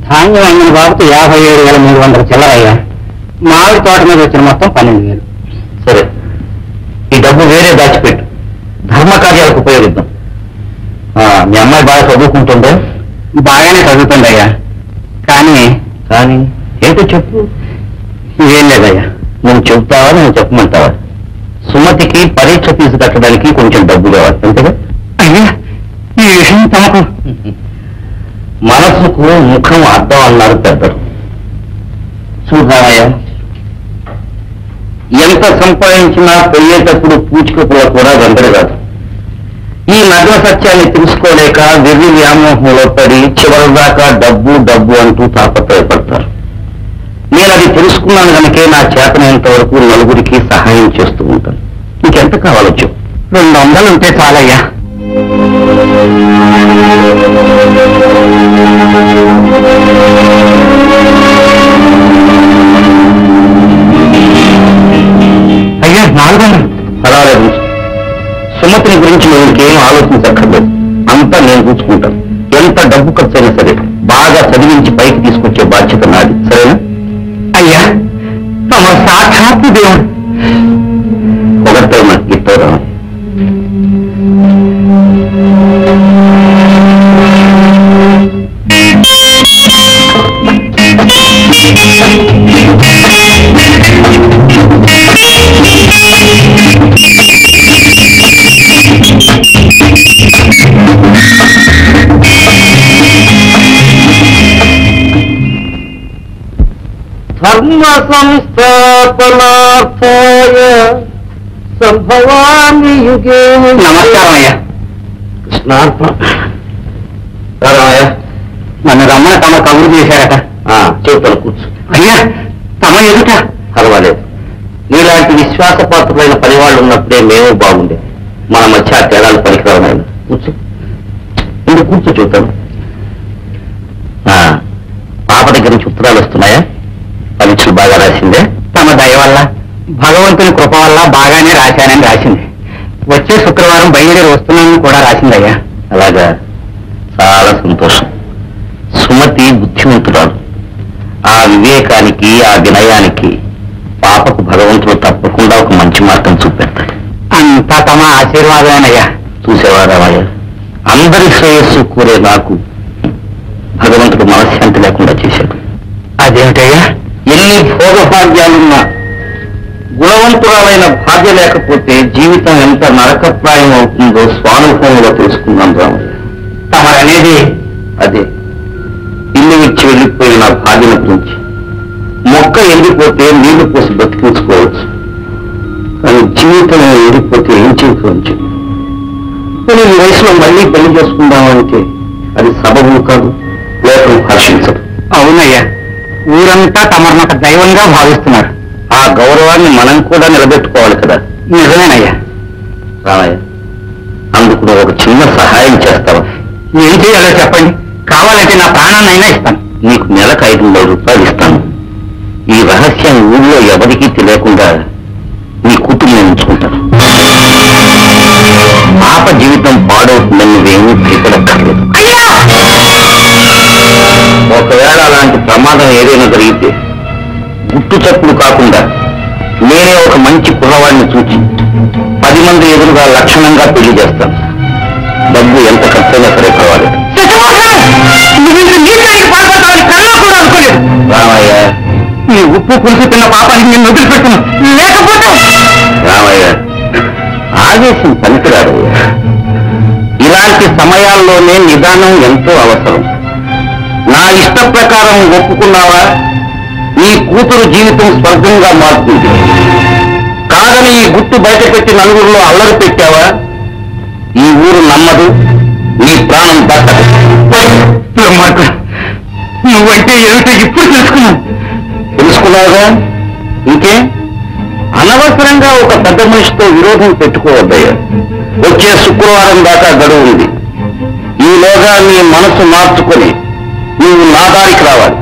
ధాన్యం అమ్మిన బాబుకి 57,300 చిల్లరయ్యా. మామిడి తోట మీద వచ్చిన మొత్తం 12,000. సరే, ఈ డబ్బు వేరే దాచిపెట్టు, ధర్మకార్యాలకు ఉపయోగిద్దాం. మీ అమ్మాయి బాగా చదువుకుంటుందా? బాగానే చదువుతుందయ్యా. కానీ కానీ ఏంటో చెప్పు. ఏం లేదయ్యా. నువ్వు చెబుతావా, నువ్వు చెప్పమంటావా? సుమతికి పరీక్ష ఫీజు కట్టడానికి కొంచెం డబ్బు కావాలి, అంతేగా? అయ్యా, ఈ విషయం తమకు మనసుకు ముఖం అర్థం అన్నారు పెద్దలు. చూడాలయ్యా, ఎంత సంపాదించినా పోయేటప్పుడు పూచికపుల కూడా వెంటనే కాదు. ఈ నగ్న సత్యాన్ని తెలుసుకోలేక వెర్రి వ్యామోహంలో పడి చివరి దాకా డబ్బు డబ్బు అంటూ తాపత్రయపడతారు. నేను అది తెలుసుకున్నాను కనుకే నా చేతనంత వరకు నలుగురికి సహాయం చేస్తూ ఉంటాను. నీకెంత కావాలో చెప్పు. 200 ఉంటే చాలయ్యా. అయ్యా, 400. పర్వాలేదు, సుమతిని గురించి నువ్వు ఇంకేం ఆలోచించక్కర్లేదు. అంతా నేను చూసుకుంటాను. ఎంత డబ్బు ఖర్చు అయినా సరే బాగా చదివించి పైకి తీసుకొచ్చే బాధ్యత నాది, సరేనా? అయ్యా, తమ సాక్షాత్తు దేవుడు. ఒకటే నాకు గీతారా. ధర్మ సంస్థాపనార్థాయ సంభవామి యుగే. నమస్కారం అయ్యా. కృష్ణార్పణ. రామయ్య, నన్ను రమ్మని తమ కబురు చేశారట. చెబుతాను, కూర్చో. అయ్యా, తమ ఎదుట. పర్వాలేదు, నీలాంటి విశ్వాసపాత్రులైన పనివాళ్ళు ఉన్నప్పుడే మేము బాగుండే. మన మధ్య ఆ తేడాలు పనికిరావు. నాయన కూర్చో, ఇందుకు కూర్చో, చూద్దాం. పాప దగ్గర నుంచి ఉత్తరాలు వస్తున్నాయా? పరీక్షలు బాగా రాసిందే? తమ దయ వల్ల, భగవంతుని కృప వల్ల బాగానే రాశానని రాసింది. వచ్చే శుక్రవారం బయలుదేరి వస్తున్నానని కూడా రాసిందయ్యా. అలాగా, చాలా సంతోషం. సుమతి బుద్ధిమంతురాలు. ఆ వివేకానికి, ఆ వినయానికి పాపకు భగవంతుడు తప్పకుండా ఒక మంచి మార్గం చూపెడతాడు. అంతా తమ ఆశీర్వాదమేనయ్యా. చూసేవా రామయ్య, అందరి శ్రేయస్సు కోరే నాకు భగవంతుడు మనశ్శాంతి లేకుండా చేశాడు. అదేమిటయ్యా? ఎన్ని భోగభాగ్యాలున్నా గుణవంతురాలైన భార్య లేకపోతే జీవితం ఎంత నరకప్రాయం అవుతుందో స్వానుభవంలో తెలుసుకున్నాం రామయ్య. తమరనేది అదే, ఇల్లు ఇచ్చి వెళ్ళిపోయిన భార్యల గురించి. మొక్క ఎండిపోతే నీళ్లు పోసి బతికించుకోవచ్చు, కానీ జీవితం ఎండిపోతే ఏం చేసుకోవచ్చు. నేను ఈ వయసులో మళ్ళీ పెళ్లి చేసుకుందామంటే అది సబబు కాదు, లోకం హర్షించదు. అవునయ్యా, ఊరంతా తమరినొక దైవంగా భావిస్తున్నారు. ఆ గౌరవాన్ని మనం కూడా నిలబెట్టుకోవాలి కదా. నిజమేనయ్యా. రామయ్య, అందుకు నువ్వు ఒక చిన్న సహాయం చేస్తావా? ఏం చేయాలో చెప్పండి, కావాలంటే నా ప్రాణాన్నైనా ఇస్తాను. నీకు నెలకు 500 రూపాయలు ఇస్తాను. ఈ రహస్యం ఊళ్ళో ఎవరికీ తెలియకుండా నీ కూతురు నేను ఉంచుకుంటాను. పాప జీవితం పాడవుతుందని నువ్వేమీ భయపడక్కర్లేదు. ఒకవేళ అలాంటి ప్రమాదం ఏదైనా జరిగితే గుట్టు చప్పుడు కాకుండా నేనే ఒక మంచి కుర్రవాడిని చూచి 10 మంది ఎదురుగా లక్షణంగా పెళ్లి చేస్తాను. డబ్బు ఎంత ఖర్చైనా సరే పర్వాలేదు. రామయ్య, ఈ ఉప్పు పులుసు తిన్న పాపానికి నేను వదిలిపెట్టును. లేకపోతే రామయ్య, ఆవేశం పనికిరాడు. ఇలాంటి సమయాల్లోనే నిదానం ఎంతో అవసరం. నా ఇష్ట ప్రకారం ఒప్పుకున్నావా, నీ కూతురు జీవితం స్వర్గంగా మారుతుంది. కాదని ఈ గుట్టు బయట పెట్టి నలుగురిలో అల్లరి పెట్టావా, ఈ ఊరు నమ్మదు, నీ ప్రాణం దక్కదు. నువ్వంటే ఏమిటో ఇప్పుడు తెలుసుకున్నావుగా, ఇంకే అనవసరంగా ఒక పెద్ద మనిషితో విరోధం పెట్టుకోవద్దయ్యా. వచ్చే శుక్రవారం దాకా గడువు ఉంది. ఈలోగా నీ మనసు మార్చుకొని నువ్వు నా దారికి రావాలి.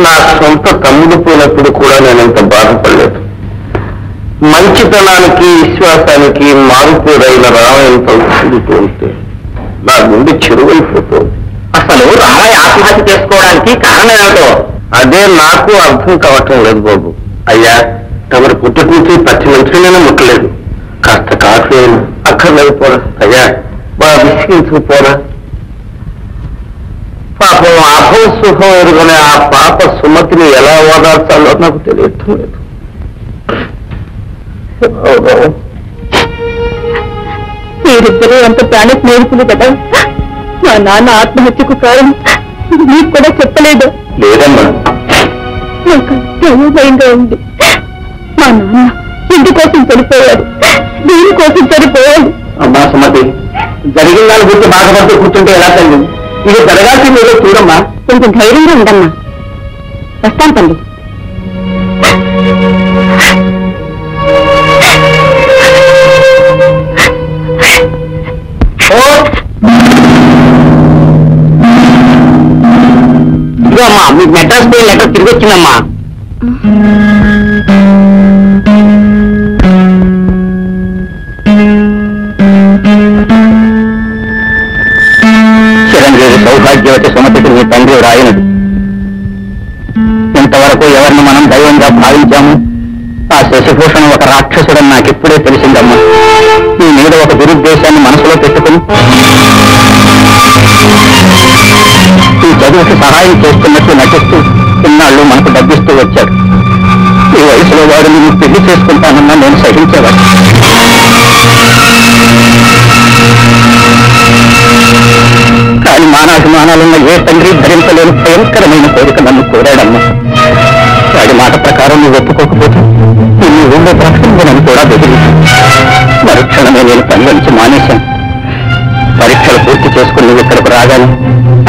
నా సొంత తమ్ముడు పోయినప్పుడు కూడా నేనంత బాధపడలేదు. మంచితనానికి విశ్వాసానికి మారుపేరైన రామయ్యంతో తిరుగుతూ ఉంటే నా గుండె చెరువైపోతుంది. అసలు రామయ్య ఆత్మహత్య చేసుకోవడానికి కారణం ఏమిటో అదే నాకు అర్థం కావటం లేదు బాబు. అయ్యా, తమరు పుట్టక నుంచి పచ్చి మంచిగానే ముట్టలేదు. కాస్త కాఫీ అయినా అక్కర్లేదు పోరా. అయ్యా, బాగా విసిగించుకుపోరా. పాపం అభం సుఖం ఎరుగనే ఆ పాప సుమతిని ఎలా ఓదార్చాలో నాకు తెలియటం లేదు. మీరిద్దరూ అంత ప్రాణ స్నేహితులు కదా. మా నాన్న ఆత్మహత్యకు కారణం మీకు కూడా చెప్పలేదు. లేదమ్మా. నాకు భయంగా ఉంది. మా నాన్న ఇంటి కోసం చనిపోయాడు, దీనికోసం చనిపోయాడు. అమ్మా సుమతి, జరిగిన దాని గురించి బాధపడుతూ కూర్చుంటే ఎలా తల్లి? ఇది జరగాల్సింది ఏదో చూడమ్మా. కొంచెం ధైర్యంగా ఉండమ్మా. వస్తాను తల్లి. ఇదిగో అమ్మా, మీకు మెడ్రాస్ పోయి లెటర్ తిరిగి వచ్చిందమ్మా. చిరంజీవి సౌభాగ్యవతి సుమతికి మీ తండ్రి రాయనది. ఇంతవరకు ఎవరిని మనం దైవంగా భావించాము, ఆ శశిభూషణ ఒక రాక్షసుడని నాకిప్పుడే తెలిసిందమ్మా. మీ మీద ఒక దురుద్దేశాన్ని మనసులో పెట్టుకుని ఈ చదువుకి సహాయం చేస్తున్నట్టు నటిస్తూ ఇన్నాళ్ళు మనకు డబ్బిస్తూ వచ్చాడు. ఈ వయసులో వాడు నేను పెళ్లి చేసుకుంటానన్నా నేను సహించేవాడు. కానీ మానాభిమానాలున్న ఏ తండ్రి ధరించలేని భయంకరమైన కోరిక నన్ను కోరాడమ్మా. వాడి మాట ప్రకారం నువ్వు ఒప్పుకోకపోతే నిన్ను ఊళ్ళో బ్రతకను కూడా బెదిరించాను. మరుక్షణమే నేను పని నుంచి మానేశాను. పరీక్షలు పూర్తి చేసుకుని నువ్వు ఇక్కడికి రాగానే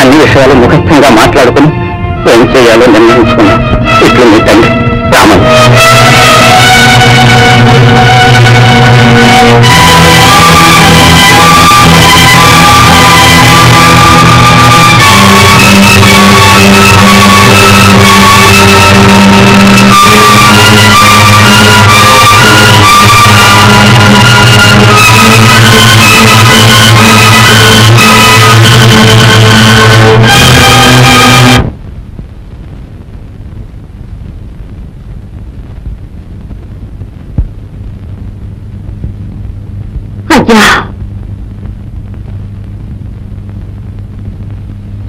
అన్ని విషయాలు ముఖస్థంగా మాట్లాడుకుని ఏం చేయాలో నిర్ణయించుకున్నాను. ఇట్లు నీ తండ్రి రామన్.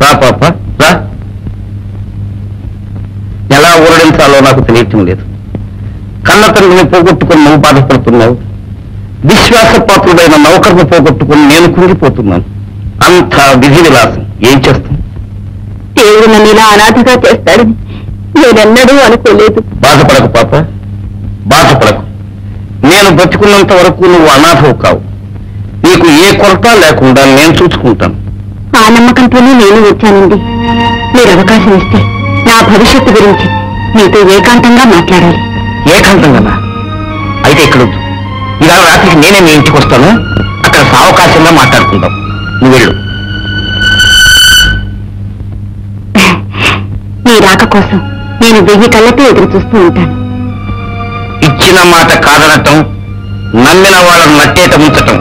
రా పాప రా. ఎలా ఊరడించాలో నాకు తెలియటం లేదు. కన్న తండ్రిని పోగొట్టుకుని నువ్వు బాధపడుతున్నావు. విశ్వాసపాత్రుడైన నౌకర్ను పోగొట్టుకుని నేను కుంగిపోతున్నాను. అంతా విధి విలాసం. ఏం చేస్తాం? దేవుడు నన్ను ఇలా అనాథగా చేస్తాడని నేనెన్నడూ అనుకోలేదు. బాధపడకు పాప, బాధపడకు. నేను బతుకున్నంత వరకు నువ్వు అనాథవు కావు. నీకు ఏ కొరత లేకుండా నేను చూసుకుంటాను. ఆ నమ్మకంతోనే నేను వచ్చానండి. మీరు అవకాశం ఇస్తే నా భవిష్యత్తు గురించి మీతో ఏకాంతంగా మాట్లాడాలి. ఏకాంతంగా? అయితే ఇక్కడొద్దు. ఇలా రాత్రికి నేనే మీ ఇంటికి వస్తాను. అక్కడ సావకాశంగా మాట్లాడుకుందాం. నువ్వు వెళ్ళు. మీ రాక కోసం నేను 1000 కళ్ళతో ఎదురు చూస్తూ ఉంటాను. ఇచ్చిన మాట కాదనటం, నమ్మిన వాళ్ళను నట్టేట ముంచటం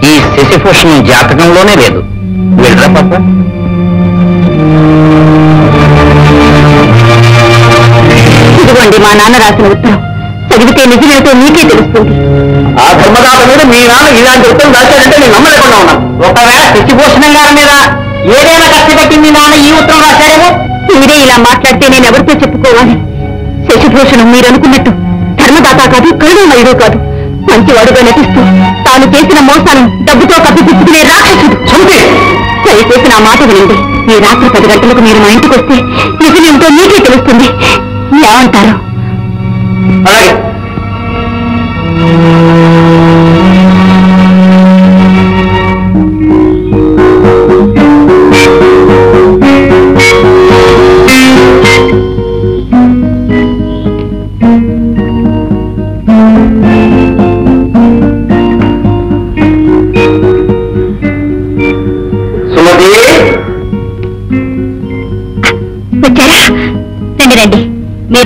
ఈ శశిభూషణం జాతకంలోనే లేదు. వెళ్ళరా పాప. ఇదిగోండి మా నాన్న రాసిన ఉత్తరం. చదివితే నిజమేంటో మీకే తెలుస్తుంది. ఆ ధర్మదాత మీద మీ నాన్న ఇలాంటి ఉత్తరం రాశాడంటే నేను నమ్మలేకుండా ఉన్నాను. ఒకవేళ శశిభూషణం గారి మీద ఏదైనా కష్టపెట్టి మీ నాన్న ఈ ఉత్తరం రాశారేమో. మీరే ఇలా మాట్లాడితే నేను ఎవరితో చెప్పుకోవాలి? శశిభూషణం మీరు అనుకున్నట్టు ధర్మదాత కాదు, కరుణమయుడు కాదు. మంచివాడుగా నటిస్తూ తాను చేసిన మోసాలను డబ్బుతో కప్పిపుచ్చుకునే రాక్షసుడు. దయచేసి నా మాట వినండి. ఈ రాత్రి 10 గంటలకు మీరు మా ఇంటికి వస్తే నిజమేంటో మీకే తెలుస్తుంది. ఏమంటారు? అలాగే.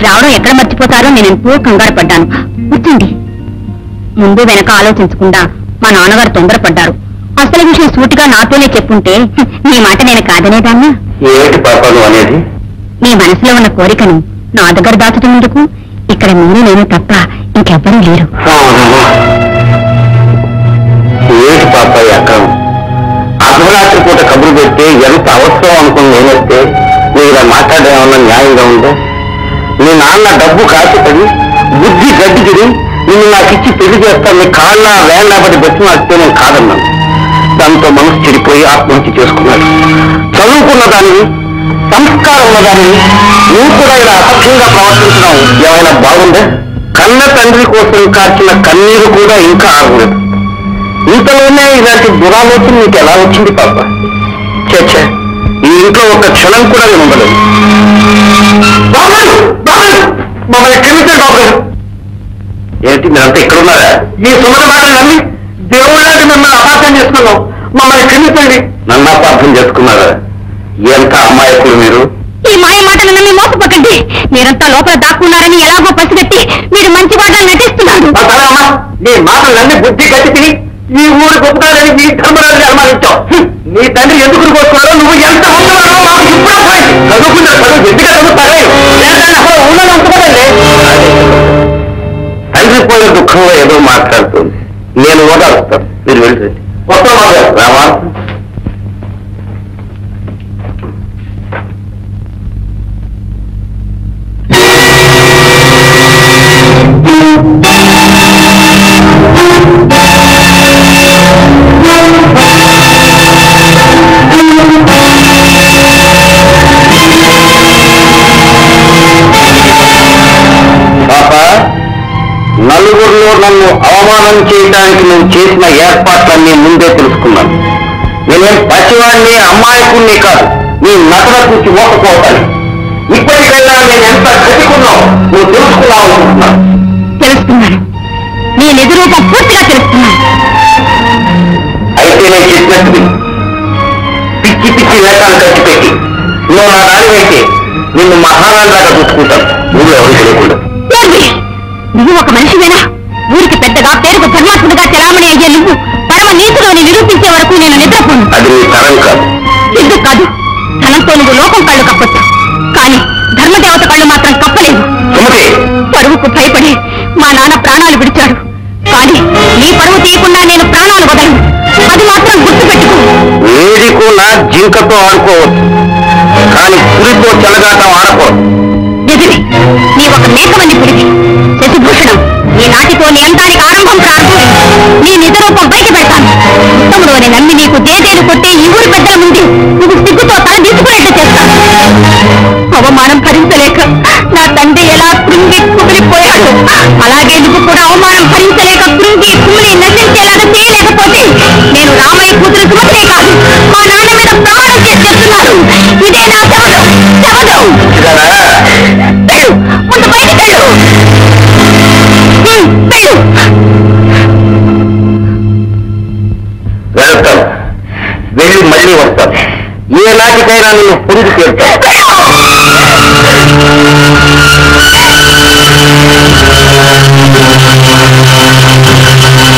మీరు రావడం ఎక్కడ మర్చిపోతారో నేను ఎంతో కంగారు పడ్డాను. కూర్చోండి. ముందు వెనక ఆలోచించకుండా మా నాన్నగారు తొందరపడ్డారు. అసలు విషయం సూటిగా నాతోనే చెప్పుంటే మీ మాట నేను కాదనేదాన్నా. ఏమిటి పాపను అనేది? మీ మనసులో ఉన్న కోరికను నా దగ్గర దాచడం ఎందుకు? ఇక్కడ మీరు నేను తప్ప ఇంకెవ్వరూ లేరు. ఏమిటి పాప అక్కడ అర్ధరాత్రి పూట కబురు పెడితే ఎంత అవసరం అనుకుని నేనొస్తే నువ్వు ఇలా మాట్లాడడం ఏమన్నా న్యాయంగా ఉందా? మీ నాన్న డబ్బు కాచిపడి బుద్ధి గడ్డిగిరి నిన్ను నాకు ఇచ్చి పెళ్లి చేస్తాను, నీ కాళ్ళ వేళ్ళబడి బట్టి నాకు నేను కాదన్నాను. దాంతో మనసు చెడిపోయి ఆత్మహత్య చేసుకున్నాడు. చదువుకున్న దానివి, సంస్కారం ఉన్నదానివి నువ్వు కూడా ఇలా అసభ్యంగా ప్రవర్తించడం ఏమైనా బాగుందా? కన్న తండ్రి కోసం కార్చిన కన్నీరు కూడా ఇంకా ఆగలేదు. ఇంతలోనే ఇలాంటి దురాలోచన నీకు ఎలా వచ్చింది పాప? చచ్చ, ఈ ఇంట్లో ఒక క్షణం కూడా నేను ఉండలేదు. మమ్మల్ని క్షమించండి బాబు. ఏంటి మీరంతా ఇక్కడున్నారా? మీ సుమత మాటలు నమ్మి దేవుళ్ళకి మిమ్మల్ని అపార్థం చేసుకున్నాం. మమ్మల్ని క్షమించండి. నన్ను అపార్థం చేసుకున్నారా? ఎంత అమాయకులు మీరు. ఈ మాయ మాటలు నమ్మి మోసపోకండి. మీరంతా లోపల దాక్కున్నారని ఎలాగో పసిగట్టి మీరు మంచి మాటలు నటిస్తున్నారు. నీ మాటలన్నీ బుద్ధి గట్టి తిని ఈ ఊరు గొప్పదారని మీ ధర్మరాజుని అనుమానించావు. నీ తండ్రి ఎందుకు కోసుకున్నాడో, నువ్వు ఎంత ఉన్నవాడో మాకు ఇప్పుడు చదువుకున్నా చదువు ఎందుకు చదువుతారే ఉన్నదంతకదండి. తండ్రి పోయే దుఃఖంలో ఏదో మాట్లాడుతుంది. నేను ఓదారుస్తాను, మీరు వెళ్ళండి. కొత్త రావా? నలుగురిలో నన్ను అవమానం చేయడానికి నువ్వు చేసిన ఏర్పాట్లన్నీ ముందే తెలుసుకున్నాను. నేనేం పసివాడిని, అమ్మాయికుణ్ణి కాదు. నీ నటన చూసి మోసపోతాను. ఇప్పటికైనా నేను ఎంత గతికున్నావు నువ్వు తెలుసుకున్నావు అనుకుంటున్నాను. తెలుసుకున్నాను. నీ నిజ రూపం పూర్తిగా తెలుసుకున్నాను. అయితే నేను చెప్పినట్టు పిచ్చి పిచ్చి వేషాలు ఖర్చు పెట్టి నువ్వు నా దానివైతే నిన్ను మహారాజాగా చూసుకుంటాను. నువ్వు ఎవరు తెలియకుండా. నువ్వు ఒక మనిషివేనా? ఊరికి పెద్దగా పేరుకు ధర్మాత్ముడిగా చలామణి అయ్యే నువ్వు పరమ నీతులోని నిరూపించే వరకు నేను నిద్రపోను. అది నీ తరం కాదు. ఎందుకు కాదు? ధనంతో నువ్వు లోకం కళ్ళు కప్పొచ్చు, కానీ ధర్మదేవత కళ్ళు మాత్రం కప్పలేదు. పరువుకు భయపడి మా నాన్న ప్రాణాలు విడిచాడు, కానీ నీ పరువు తీయకుండా నేను ప్రాణాలు వదలను. అది మాత్రం గుర్తుపెట్టుకో. వేదికు నా జింకతో ఆడుకోవచ్చు, కానీ పులితో చెలగాటం ఆడకూడదు. నిజమే, నీ ఒక మేకమని పులికి. శశిభూషణం, నీ నాటితో నీ అంతానికి ఆరంభం ప్రారంభమైంది. నీ నిజ రూపం బయట పెడతాను. ఉత్తముడు అని నమ్మి నీకు దేదేలు కొట్టే ఈ ఊరి పెద్దల ముందు నువ్వు సిగ్గుతో తల దించుకునేట్టు చేస్తాను. అవమానం భరించలేక నా తండ్రి ఎలా కృంగి కుమిలిపోయాడు, అలాగే నువ్వు కూడా అవమానం భరించలేక కృంగి కుమిలి నశించేలాగా చేయలేకపోతే నేను రామయ్య కూతురు సుమతే కాదు, మా నాన్న మీద ప్రమాణం చేసి చెప్తున్నాను. ఇదే నా శవదం. ముందు బయటికి వెళ్ళు. వెళ్తాను, వెళ్ళి మళ్ళీ వస్తాను. ఏ నాటికైనా నేను పొంది తీరుతాను.